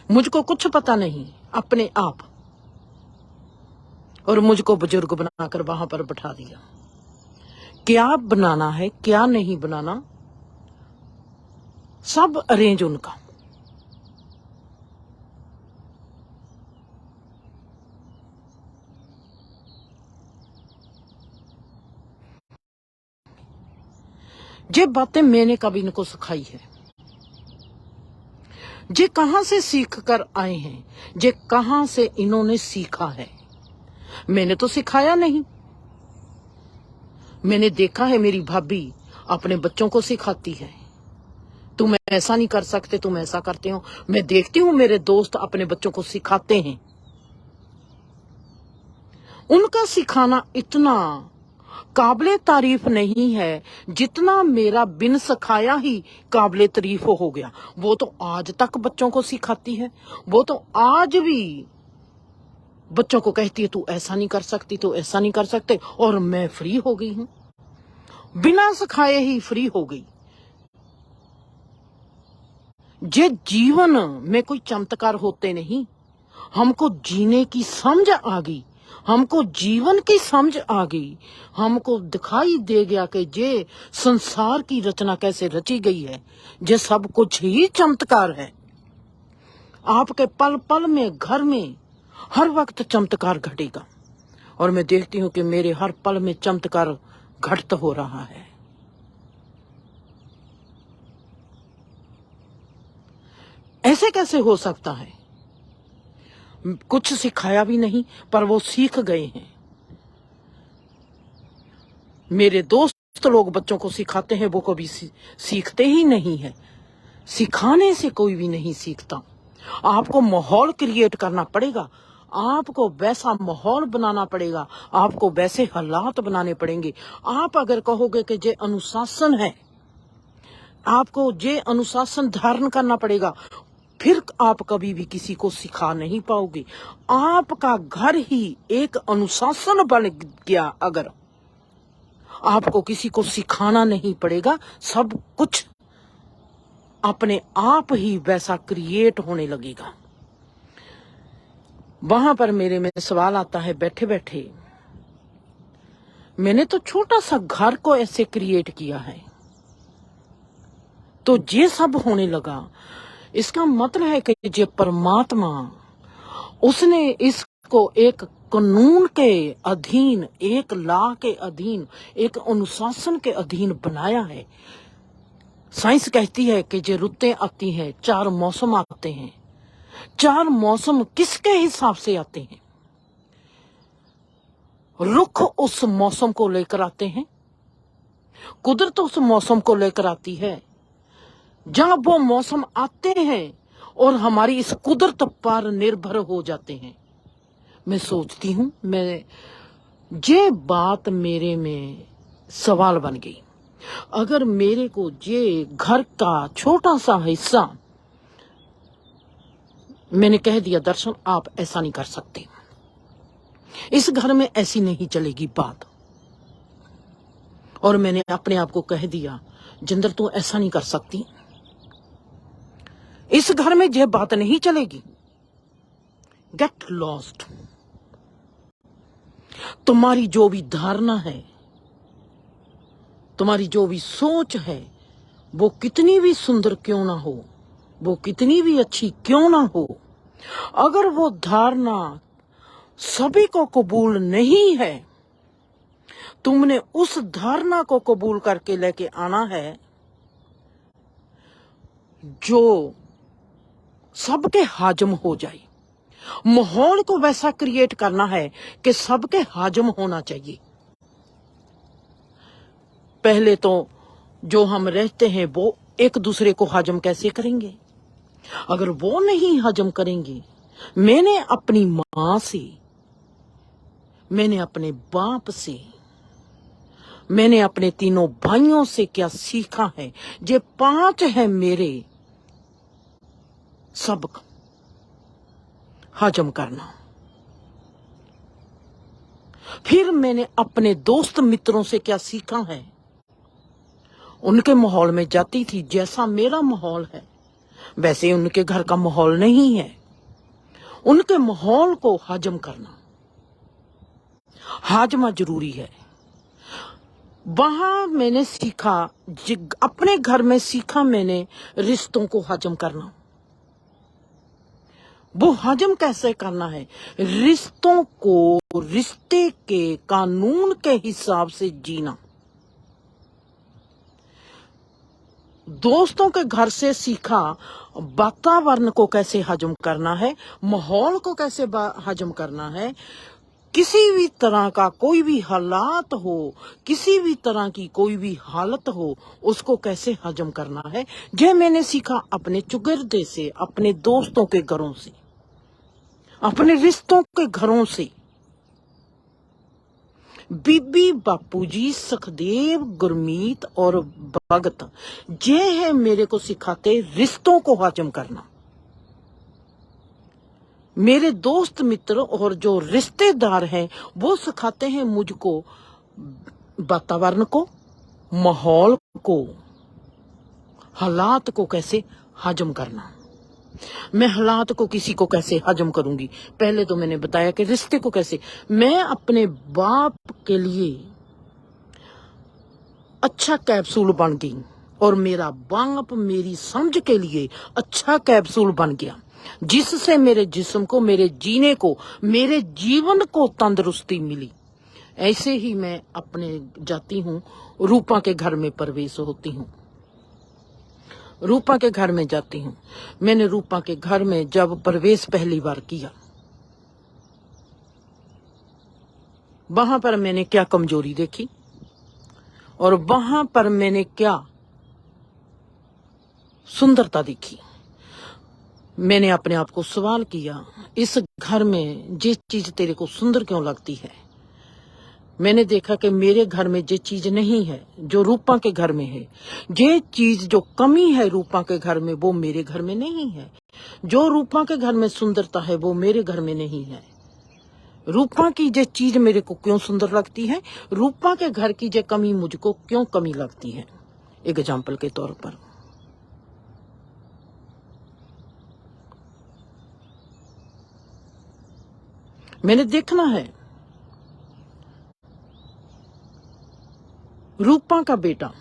मुझको कुछ पता नहीं, अपने आप, और मुझको बुजुर्ग बनाकर वहां पर बैठा दिया। क्या बनाना है क्या नहीं बनाना सब अरेंज उनका। ये बातें मैंने कभी इनको सिखाई है। ये कहां से सीख कर आए हैं, ये कहां से इन्होंने सीखा है। मैंने तो सिखाया नहीं। मैंने देखा है मेरी भाभी अपने बच्चों को सिखाती है, तुम ऐसा नहीं कर सकते, तुम ऐसा करते हो। मैं देखती हूँ मेरे दोस्त अपने बच्चों को सिखाते हैं। उनका सिखाना इतना काबिले तारीफ नहीं है जितना मेरा बिन सिखाया ही काबिले तारीफ हो गया। वो तो आज तक बच्चों को सिखाती है, वो तो आज भी बच्चों को कहती है तू ऐसा नहीं कर सकती, तू ऐसा नहीं कर सकते, और मैं फ्री हो गई हूं, बिना सिखाए ही फ्री हो गई। ये जीवन में कोई चमत्कार होते नहीं, हमको जीने की समझ आ गई, हमको जीवन की समझ आ गई, हमको दिखाई दे गया कि ये संसार की रचना कैसे रची गई है। ये सब कुछ ही चमत्कार है। आपके पल पल में, घर में हर वक्त चमत्कार घटेगा, और मैं देखती हूँ कि मेरे हर पल में चमत्कार घटित हो रहा है। ऐसे कैसे हो सकता है। कुछ सिखाया भी नहीं पर वो सीख गए हैं। मेरे दोस्त लोग बच्चों को सिखाते हैं, वो कभी सीखते ही नहीं है। सिखाने से कोई भी नहीं सीखता। आपको माहौल क्रिएट करना पड़ेगा, आपको वैसा माहौल बनाना पड़ेगा, आपको वैसे हालात बनाने पड़ेंगे। आप अगर कहोगे कि ये अनुशासन है, आपको ये अनुशासन धारण करना पड़ेगा, फिर आप कभी भी किसी को सिखा नहीं पाओगे। आपका घर ही एक अनुशासन बन गया। अगर आपको किसी को सिखाना नहीं पड़ेगा, सब कुछ अपने आप ही वैसा क्रिएट होने लगेगा। वहां पर मेरे में सवाल आता है, बैठे बैठे मैंने तो छोटा सा घर को ऐसे क्रिएट किया है, तो ये सब होने लगा। इसका मतलब है कि ये परमात्मा उसने इसको एक कानून के अधीन, एक लॉ के अधीन, एक अनुशासन के अधीन बनाया है। साइंस कहती है कि जो रुतें आती हैं, 4 मौसम आते हैं। 4 मौसम किसके हिसाब से आते हैं? रुख उस मौसम को लेकर आते हैं, कुदरत उस मौसम को लेकर आती है। जब वो मौसम आते हैं और हमारी इस कुदरत पर निर्भर हो जाते हैं, मैं सोचती हूं, ये बात मेरे में सवाल बन गई। अगर मेरे को ये घर का छोटा सा हिस्सा मैंने कह दिया, दर्शन आप ऐसा नहीं कर सकते, इस घर में ऐसी नहीं चलेगी बात, और मैंने अपने आप को कह दिया, जिंदर तू ऐसा नहीं कर सकती, इस घर में यह बात नहीं चलेगी, गेट लॉस्ट। तुम्हारी जो भी धारणा है, तुम्हारी जो भी सोच है, वो कितनी भी सुंदर क्यों ना हो, वो कितनी भी अच्छी क्यों ना हो, अगर वो धारणा सभी को कबूल नहीं है, तुमने उस धारणा को कबूल करके लेके आना है जो सबके हाजम हो जाए। माहौल को वैसा क्रिएट करना है कि सबके हाजम होना चाहिए। पहले तो जो हम रहते हैं वो एक दूसरे को हाजम कैसे करेंगे? अगर वो नहीं हाजम करेंगे, मैंने अपनी मां से, मैंने अपने बाप से, मैंने अपने तीनों भाइयों से क्या सीखा है? ये 5 है मेरे सबक हजम करना। फिर मैंने अपने दोस्त मित्रों से क्या सीखा है? उनके माहौल में जाती थी, जैसा मेरा माहौल है वैसे उनके घर का माहौल नहीं है, उनके माहौल को हजम करना, हाजमा जरूरी है। वहां मैंने सीखा, अपने घर में सीखा मैंने रिश्तों को हजम करना। वो हजम कैसे करना है? रिश्तों को रिश्ते के कानून के हिसाब से जीना। दोस्तों के घर से सीखा वातावरण को कैसे हजम करना है, माहौल को कैसे हजम करना है। किसी भी तरह का कोई भी हालात हो, किसी भी तरह की कोई भी हालत हो, उसको कैसे हजम करना है, ये मैंने सीखा अपने चुगिर्दे से, अपने दोस्तों के घरों से, अपने रिश्तों के घरों से। बीबी, बापूजी, सखदेव, गुरमीत और भगत, ये है मेरे को सिखाते रिश्तों को हजम करना। मेरे दोस्त मित्र और जो रिश्तेदार हैं वो सिखाते हैं मुझको वातावरण को, माहौल को, हालात को कैसे हजम करना। मैं हालात को किसी को कैसे हजम करूंगी? पहले तो मैंने बताया कि रिश्ते को कैसे। मैं अपने बाप के लिए अच्छा कैप्सूल बन गई और मेरा बाप मेरी समझ के लिए अच्छा कैप्सूल बन गया, जिससे मेरे जिस्म को, मेरे जीने को, मेरे जीवन को तंदुरुस्ती मिली। ऐसे ही मैं अपने जाती हूँ, रूपा के घर में प्रवेश होती हूँ। रूपा के घर में जाती हूँ। मैंने रूपा के घर में जब प्रवेश पहली बार किया, वहां पर मैंने क्या कमजोरी देखी और वहां पर मैंने क्या सुंदरता देखी। मैंने अपने आप को सवाल किया, इस घर में ये चीज तेरे को सुंदर क्यों लगती है? मैंने देखा कि मेरे घर में ये चीज नहीं है जो रूपा के घर में है। ये चीज जो कमी है रूपा के घर में, वो मेरे घर में नहीं है। जो रूपा के घर में सुंदरता है वो मेरे घर में नहीं है। रूपा की ये चीज मेरे को क्यों सुंदर लगती है, रूपा के घर की ये कमी मुझको क्यों कमी लगती है? एग्जाम्पल के तौर पर, मैंने देखना है रूपा का बेटा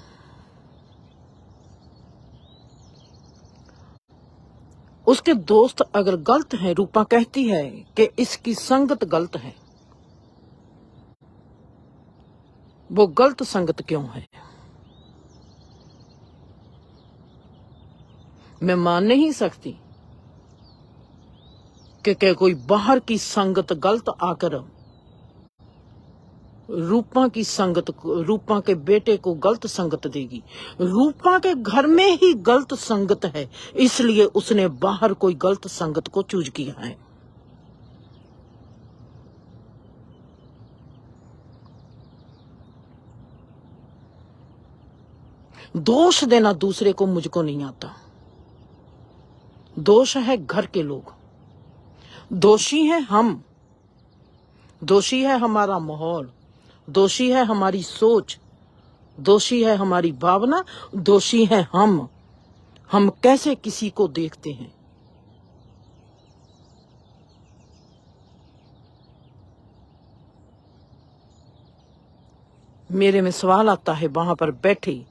उसके दोस्त अगर गलत हैं, रूपा कहती है कि इसकी संगत गलत है। वो गलत संगत क्यों है? मैं मान नहीं सकती कि कोई बाहर की संगत गलत आकर रूपा की संगत, रूपा के बेटे को गलत संगत देगी। रूपा के घर में ही गलत संगत है, इसलिए उसने बाहर कोई गलत संगत को चूज किया है। दोष देना दूसरे को मुझको नहीं आता। दोष है घर के लोग, दोषी है हम, दोषी है हमारा माहौल, दोषी है हमारी सोच, दोषी है हमारी भावना, दोषी है हम कैसे किसी को देखते हैं। मेरे में सवाल आता है, वहां पर बैठी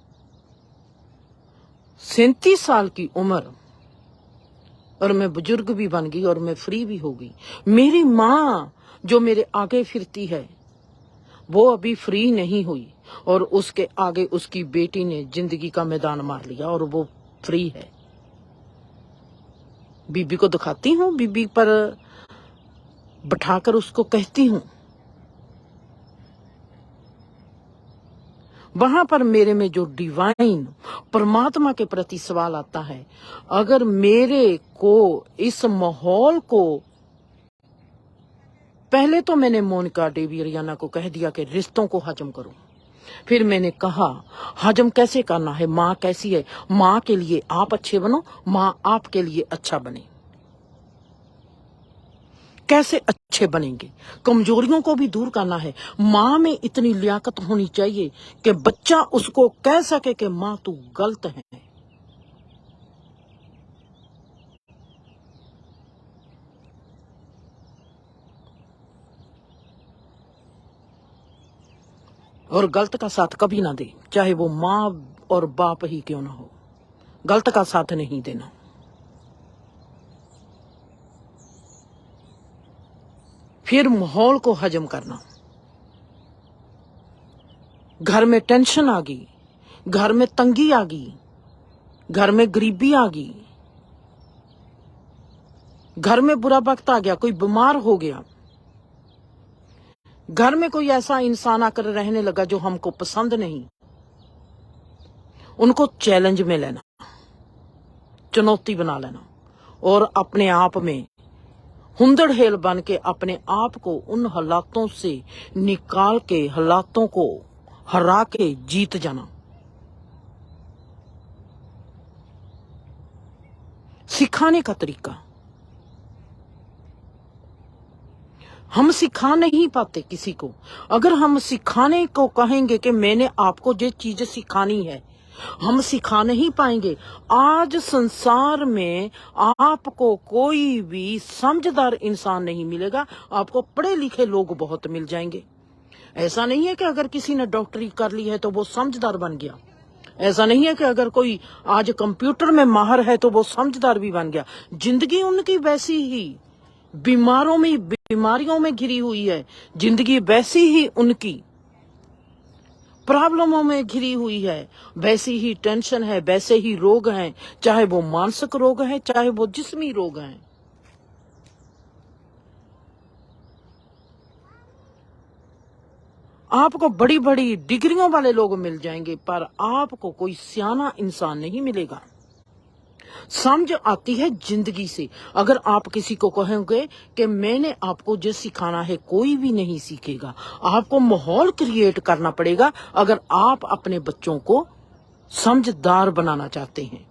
37 साल की उम्र, और मैं बुजुर्ग भी बन गई और मैं फ्री भी हो गई। मेरी माँ जो मेरे आगे फिरती है वो अभी फ्री नहीं हुई, और उसके आगे उसकी बेटी ने जिंदगी का मैदान मार लिया और वो फ्री है। बीबी को दिखाती हूँ, बीबी पर बैठाकर उसको कहती हूँ। वहां पर मेरे में जो डिवाइन परमात्मा के प्रति सवाल आता है, अगर मेरे को इस माहौल को, पहले तो मैंने मोनिका देवी रियाना को कह दिया कि रिश्तों को हजम करो। फिर मैंने कहा हजम कैसे करना है, माँ कैसी है, माँ के लिए आप अच्छे बनो, माँ आपके लिए अच्छा बने। कैसे अच्छे बनेंगे? कमजोरियों को भी दूर करना है। माँ में इतनी लियाकत होनी चाहिए कि बच्चा उसको कह सके कि माँ तू गलत है। और गलत का साथ कभी ना दे, चाहे वो माँ और बाप ही क्यों ना हो, गलत का साथ नहीं देना। फिर माहौल को हजम करना। घर में टेंशन आ गई, घर में तंगी आ गई, घर में गरीबी आ गई, घर में बुरा वक्त आ गया, कोई बीमार हो गया, घर में कोई ऐसा इंसान आकर रहने लगा जो हमको पसंद नहीं, उनको चैलेंज में लेना, चुनौती बना लेना, और अपने आप में हुंदड़हेल बन के अपने आप को उन हालातों से निकाल के, हालातों को हरा के जीत जाना। सिखाने का तरीका, हम सिखा नहीं पाते किसी को। अगर हम सिखाने को कहेंगे कि मैंने आपको ये चीज सिखानी है, हम सिखा नहीं पाएंगे। आज संसार में आपको कोई भी समझदार इंसान नहीं मिलेगा, आपको पढ़े लिखे लोग बहुत मिल जाएंगे। ऐसा नहीं है कि अगर किसी ने डॉक्टरी कर ली है तो वो समझदार बन गया, ऐसा नहीं है कि अगर कोई आज कंप्यूटर में माहिर है तो वो समझदार भी बन गया। जिंदगी उनकी वैसी ही बीमारियों में घिरी हुई है, जिंदगी वैसी ही उनकी प्रॉब्लमों में घिरी हुई है, वैसी ही टेंशन है, वैसे ही रोग हैं, चाहे वो मानसिक रोग है, चाहे वो जिस्मी रोग हैं। आपको बड़ी बड़ी डिग्रियों वाले लोग मिल जाएंगे, पर आपको कोई सियाना इंसान नहीं मिलेगा। समझ आती है जिंदगी से। अगर आप किसी को कहेंगे कि मैंने आपको जो सिखाना है, कोई भी नहीं सीखेगा। आपको माहौल क्रिएट करना पड़ेगा अगर आप अपने बच्चों को समझदार बनाना चाहते हैं।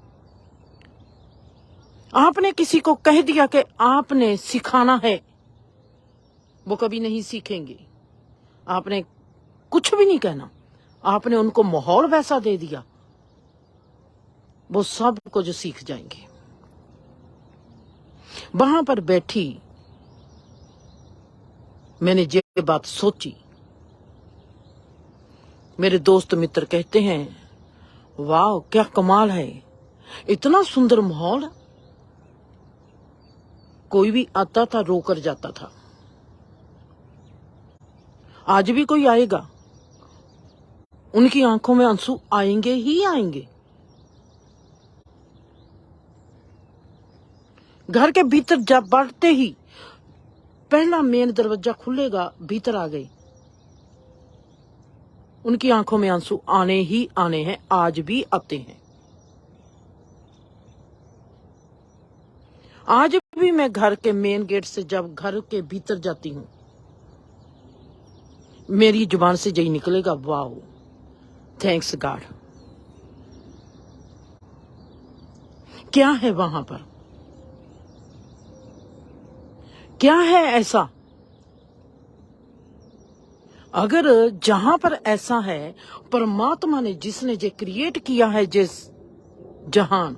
आपने किसी को कह दिया कि आपने सिखाना है, वो कभी नहीं सीखेंगे। आपने कुछ भी नहीं कहना, आपने उनको माहौल वैसा दे दिया, वो सब कुछ सीख जाएंगे। वहां पर बैठी मैंने ये बात सोची। मेरे दोस्त मित्र कहते हैं वाह क्या कमाल है, इतना सुंदर माहौल, कोई भी आता था रोकर जाता था। आज भी कोई आएगा, उनकी आंखों में आंसू आएंगे ही आएंगे। घर के भीतर जब बढ़ते ही पहला मेन दरवाजा खुलेगा, भीतर आ गए, उनकी आंखों में आंसू आने ही आने हैं, आज भी आते हैं। आज भी मैं घर के मेन गेट से जब घर के भीतर जाती हूं, मेरी जुबान से यही निकलेगा, वाह, थैंक्स गॉड। क्या है वहां पर, क्या है ऐसा? अगर जहां पर ऐसा है, परमात्मा ने जिसने जे क्रिएट किया है जिस जहान,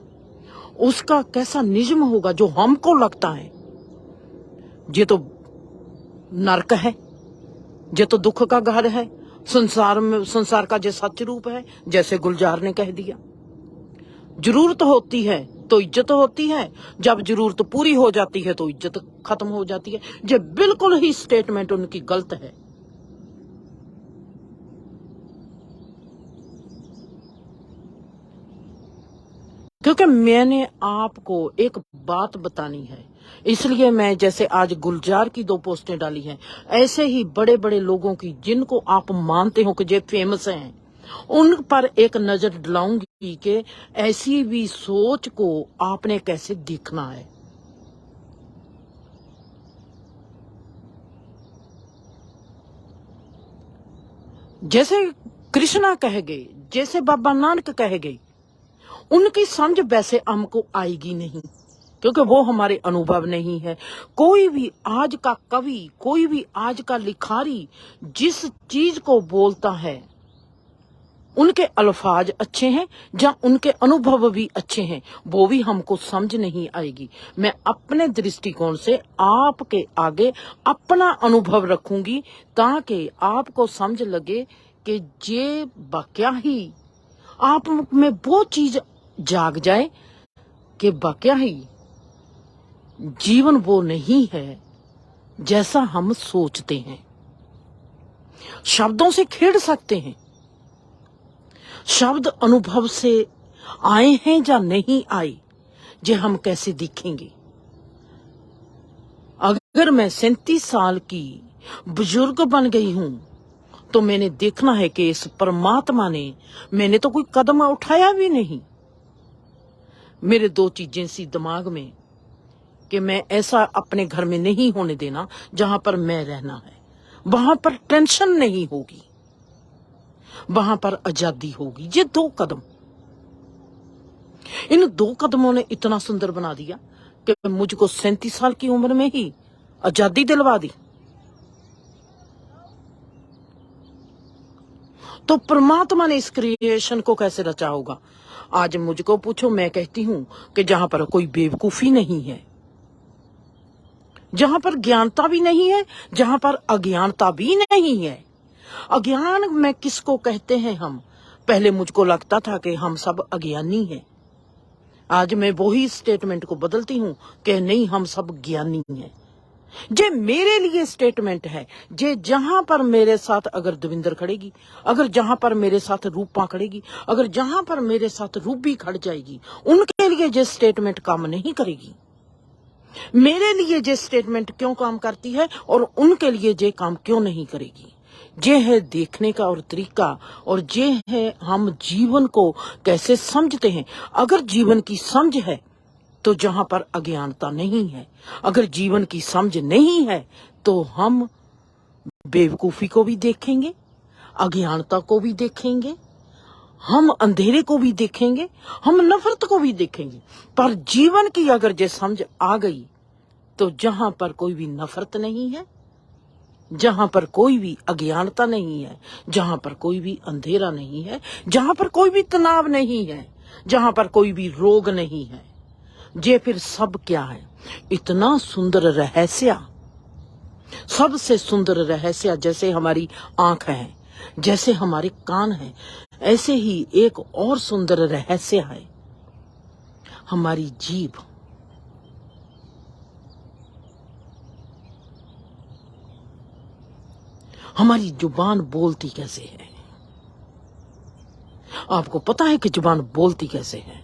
उसका कैसा निजम होगा जो हमको लगता है ये तो नरक है, ये तो दुख का घर है, संसार का जो सच रूप है, जैसे गुलजार ने कह दिया। जरूरत होती है तो इज्जत होती है, जब जरूरत पूरी हो जाती है तो इज्जत खत्म हो जाती है। ये बिल्कुल ही स्टेटमेंट उनकी गलत है। क्योंकि मैंने आपको एक बात बतानी है, इसलिए मैं जैसे आज गुलजार की 2 पोस्टें डाली हैं, ऐसे ही बड़े बड़े लोगों की जिनको आप मानते हो कि ये फेमस हैं, उन पर एक नजर डालूंगी कि ऐसी भी सोच को आपने कैसे देखना है। जैसे कृष्णा कह गए, जैसे बाबा नानक कह गए, उनकी समझ वैसे हमको आएगी नहीं, क्योंकि वो हमारे अनुभव नहीं है। कोई भी आज का कवि, कोई भी आज का लिखारी जिस चीज को बोलता है, उनके अल्फाज अच्छे हैं या उनके अनुभव भी अच्छे हैं, वो भी हमको समझ नहीं आएगी। मैं अपने दृष्टिकोण से आपके आगे अपना अनुभव रखूंगी ताकि आपको समझ लगे कि ये वाकया ही आप में वो चीज जाग जाए कि वाकया ही जीवन वो नहीं है जैसा हम सोचते हैं। शब्दों से खेड़ सकते हैं, शब्द अनुभव से आए हैं या नहीं आए, ये हम कैसे दिखेंगे? अगर मैं 37 साल की बुजुर्ग बन गई हूं तो मैंने देखना है कि इस परमात्मा ने, मैंने तो कोई कदम उठाया भी नहीं। मेरे 2 चीजें सी दिमाग में कि मैं ऐसा अपने घर में नहीं होने देना जहां पर मैं रहना है, वहां पर टेंशन नहीं होगी, वहां पर आजादी होगी। ये 2 कदम, इन 2 कदमों ने इतना सुंदर बना दिया कि मुझको 37 साल की उम्र में ही आजादी दिलवा दी। तो परमात्मा ने इस क्रिएशन को कैसे रचा होगा? आज मुझको पूछो, मैं कहती हूं कि जहां पर कोई बेवकूफी नहीं है, जहां पर ज्ञानता भी नहीं है, जहां पर अज्ञानता भी नहीं है। अज्ञान में किसको कहते हैं हम? पहले मुझको लगता था कि हम सब अज्ञानी हैं, आज मैं वही स्टेटमेंट को बदलती हूं कि नहीं, हम सब ज्ञानी हैं। जे मेरे लिए स्टेटमेंट है, जे जहां पर मेरे साथ अगर दविंदर खड़ेगी, अगर जहां पर मेरे साथ रूपा खड़ेगी, अगर जहां पर मेरे साथ रूबी खड़ जाएगी, उनके लिए जे स्टेटमेंट काम नहीं करेगी। मेरे लिए जे स्टेटमेंट क्यों काम करती है और उनके लिए जे काम क्यों नहीं करेगी? ये है देखने का और तरीका, और ये है हम जीवन को कैसे समझते हैं। अगर जीवन की समझ है तो जहां पर अज्ञानता नहीं है, अगर जीवन की समझ नहीं है तो हम बेवकूफी को भी देखेंगे, अज्ञानता को भी देखेंगे, हम अंधेरे को भी देखेंगे, हम नफरत को भी देखेंगे। पर जीवन की अगर ये समझ आ गई तो जहां पर कोई भी नफरत नहीं है, जहां पर कोई भी अज्ञानता नहीं है, जहां पर कोई भी अंधेरा नहीं है, जहां पर कोई भी तनाव नहीं है, जहां पर कोई भी रोग नहीं है, ये फिर सब क्या है? इतना सुंदर रहस्य, सबसे सुंदर रहस्य। जैसे हमारी आंख है, जैसे हमारे कान है, ऐसे ही एक और सुंदर रहस्य है हमारी जीभ। हमारी जुबान बोलती कैसे है? आपको पता है कि जुबान बोलती कैसे है?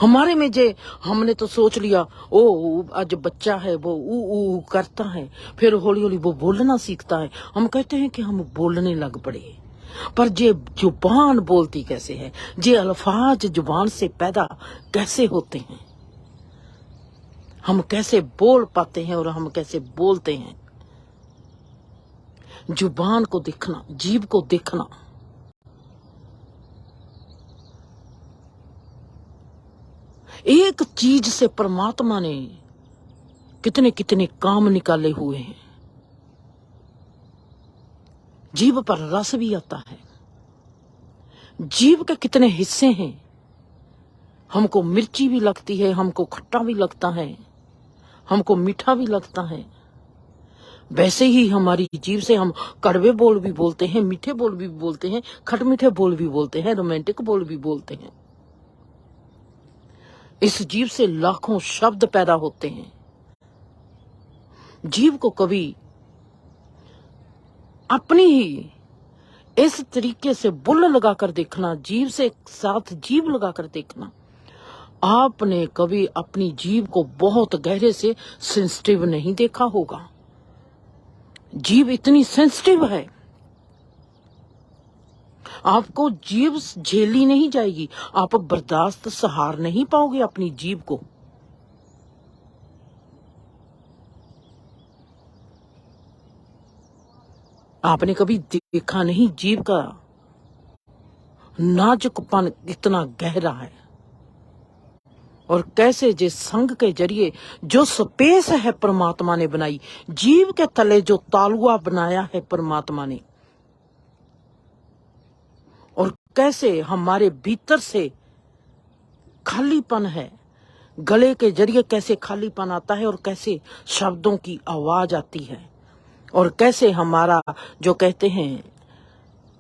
हमारे में जे हमने तो सोच लिया, ओ आज बच्चा है वो ऊ करता है, फिर हौली हौली वो बोलना सीखता है। हम कहते हैं कि हम बोलने लग पड़े, पर जे जुबान बोलती कैसे है, जे अल्फाज जुबान से पैदा कैसे होते हैं, हम कैसे बोल पाते हैं और हम कैसे बोलते हैं। जुबान को देखना, जीभ को देखना। एक चीज से परमात्मा ने कितने कितने काम निकाले हुए हैं। जीभ पर रस भी आता है। जीभ के कितने हिस्से हैं। हमको मिर्ची भी लगती है, हमको खट्टा भी लगता है, हमको मीठा भी लगता है। वैसे ही हमारी जीभ से हम कड़वे बोल भी बोलते हैं, मीठे बोल भी बोलते हैं, खटमीठे बोल भी बोलते हैं, रोमांटिक बोल भी बोलते हैं। इस जीभ से लाखों शब्द पैदा होते हैं। जीभ को कभी अपनी ही इस तरीके से बुल लगाकर देखना, जीभ से साथ जीभ लगाकर देखना। आपने कभी अपनी जीभ को बहुत गहरे से सेंसिटिव नहीं देखा होगा। जीभ इतनी सेंसिटिव है, आपको जीभ झेली नहीं जाएगी, आप बर्दाश्त सहार नहीं पाओगे अपनी जीभ को। आपने कभी देखा नहीं जीभ का नाजुकपन कितना गहरा है, और कैसे जिस संग के जरिए जो स्पेस है परमात्मा ने बनाई, जीव के तले जो तालुआ बनाया है परमात्मा ने, और कैसे हमारे भीतर से खालीपन है, गले के जरिए कैसे खालीपन आता है, और कैसे शब्दों की आवाज आती है, और कैसे हमारा जो कहते हैं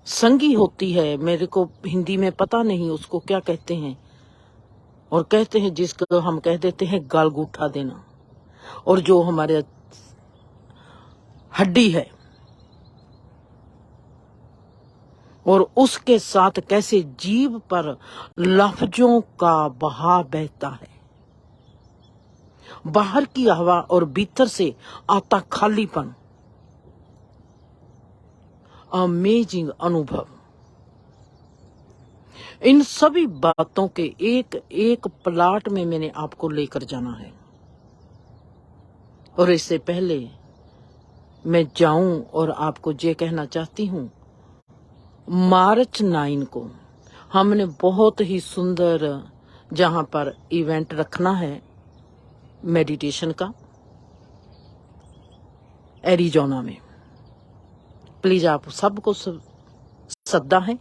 संगी होती है, मेरे को हिंदी में पता नहीं उसको क्या कहते हैं, और कहते हैं जिसको हम कह देते हैं गालगूठा देना, और जो हमारे हड्डी है, और उसके साथ कैसे जीभ पर लफ्जों का बहाव बहता है, बाहर की हवा और भीतर से आता खालीपन। अमेजिंग अनुभव। इन सभी बातों के एक एक प्लाट में मैंने आपको लेकर जाना है, और इससे पहले मैं जाऊं और आपको ये कहना चाहती हूं, मार्च 9 को हमने बहुत ही सुंदर जहां पर इवेंट रखना है मेडिटेशन का, एरिजोना में। प्लीज आप सबको सद्दा है,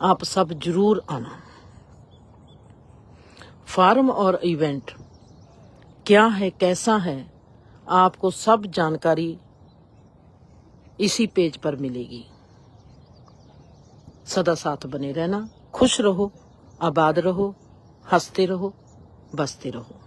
आप सब जरूर आना। फार्म और इवेंट क्या है, कैसा है, आपको सब जानकारी इसी पेज पर मिलेगी। सदा साथ बने रहना। खुश रहो, आबाद रहो, हंसते रहो, बसते रहो।